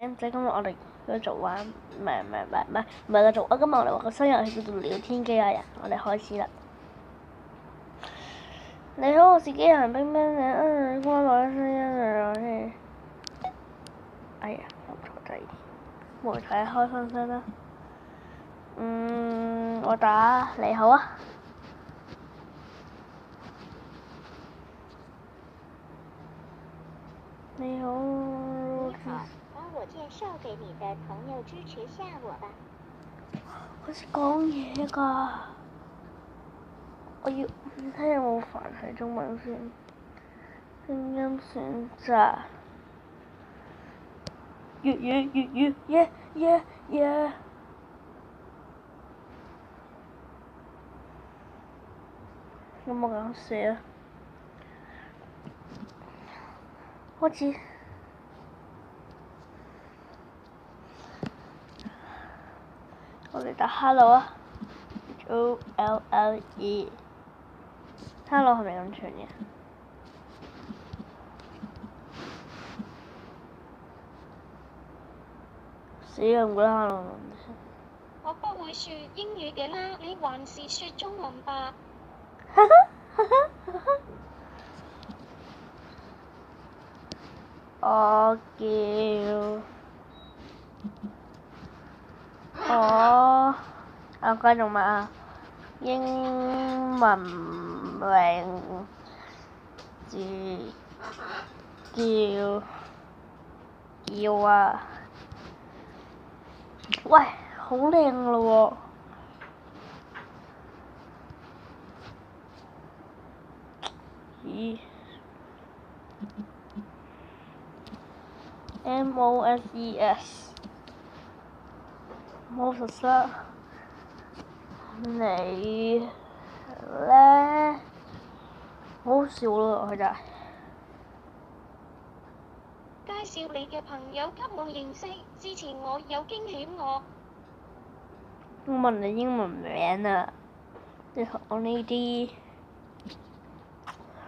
唔使今日我哋繼續玩，唔係繼續。今日我哋玩個新遊戲叫做聊天機械人，我哋開始啦。你好，我是機械人冰冰，你幫我攞聲音嚟先。哎呀，我錯掣，冇睇開分身啦。我打你好啊。你好。你好，把我介紹給你的朋友支持下我吧。好似講嘢㗎，我要睇有冇繁體中文先。聲音選擇。粵語，耶！有冇咁寫啊？開始。我哋打 hello 啊 ，O-L-L-E。hello 係咪咁長嘅？死啦！唔覺得 hello 我不會說英語嘅啦，你還是說中文吧。我繼續問啊，英文名字叫啊，喂，好靚咯喎，咦 ？Moses， Moses， 你咧好笑咯，佢就係。介紹你嘅朋友給我認識，之前我有驚喜我。我問你英文名啊，你學我呢啲，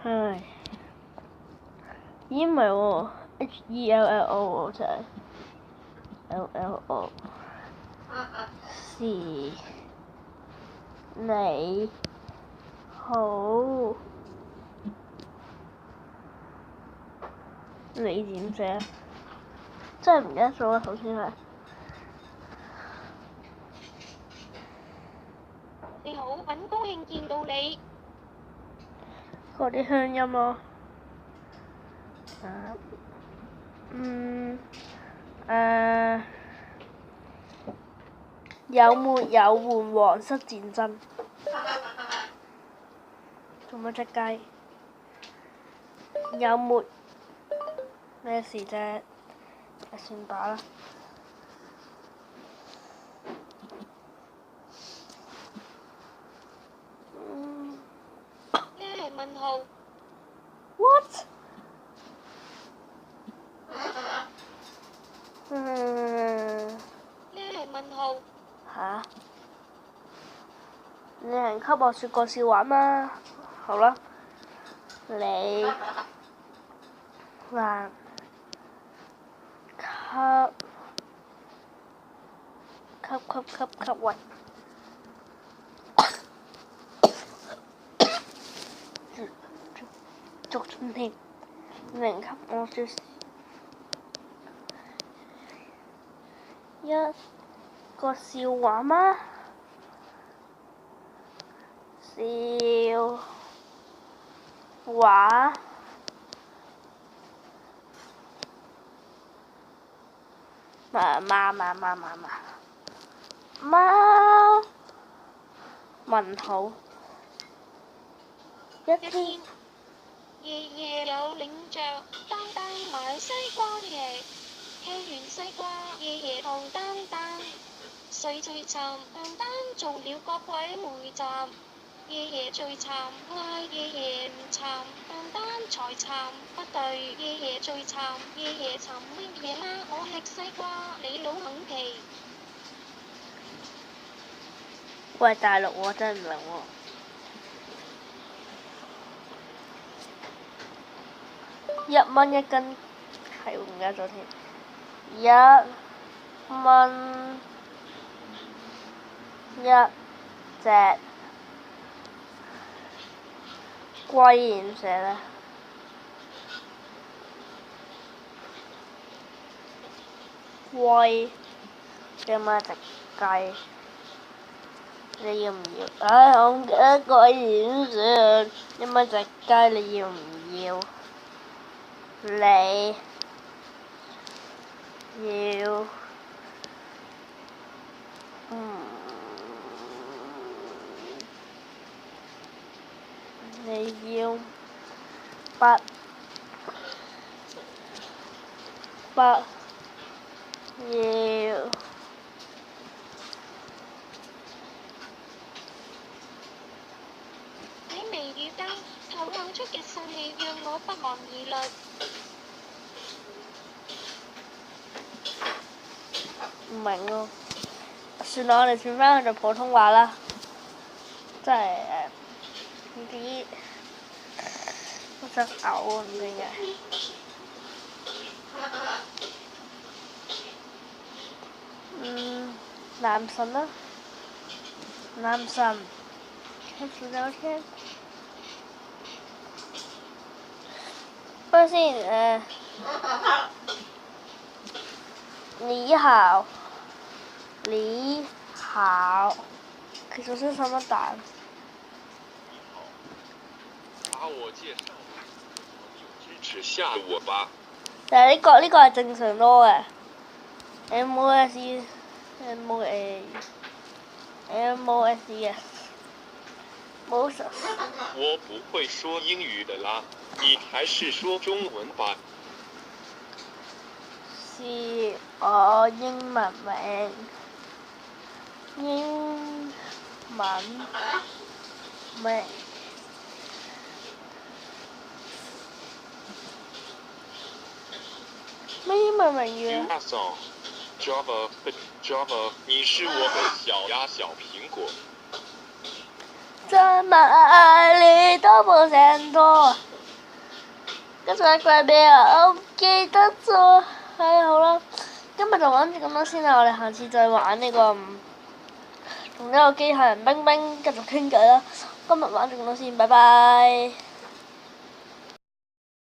唉，咦唔係喎 ，HELLO 喎就係 LLO， 是你好，你點寫？真係唔記得咗啊！頭先係。你好，很高興見到你。嗰啲鄉音咯。有沒有換皇室戰爭？做乜隻雞？有沒咩事啫？算打啦。呢係問號。What？ 呢係問號。嚇？你能給我說個笑話嗎？好啦，你能給喂，捉春添，你能給我說一個笑話嗎？笑話貓問號一天。爺爺有領着丹丹買西瓜椰，吃完西瓜，爺爺同丹丹誰最慘？丹丹做了個鬼梅站，爺爺最慘，嗌爺爺唔慘，丹丹才慘，不對，爺爺最慘，爺爺慘乜嘢啦？我吃西瓜，你老肯皮。喂，大陸我真係唔明喎。1蚊1斤，係喎，唔記得咗添。蚊一隻，龜點寫呢？龜有冇一隻雞？你要唔要？唉，我唔記得龜點寫。有冇一隻雞？你要唔要？你要你要不要？喺微雨間透露出嘅秀氣，讓我不寒而栗。唔明喎，算啦，我哋轉翻去做普通話啦。真係呢啲，我想嘔啊！唔知點解。男神啦，男神，開始聊天。等先你好，你好，其實是什麼蛋？把我介紹吧，就支持下我吧。但係呢個係正常多嘅 MOSES，我不會說英語的啦，你還是說中文吧。是我英文名，英文名。咩英文名語啊 ？Java，你是我的小鴨小蘋果。怎麼愛你都冇成多，跟住一句咩啊？我唔記得咗。唉，好啦，今日就玩住咁多先啦，我哋下次再玩呢個同呢個機械人冰冰繼續傾偈啦。今日玩住咁多先，拜拜。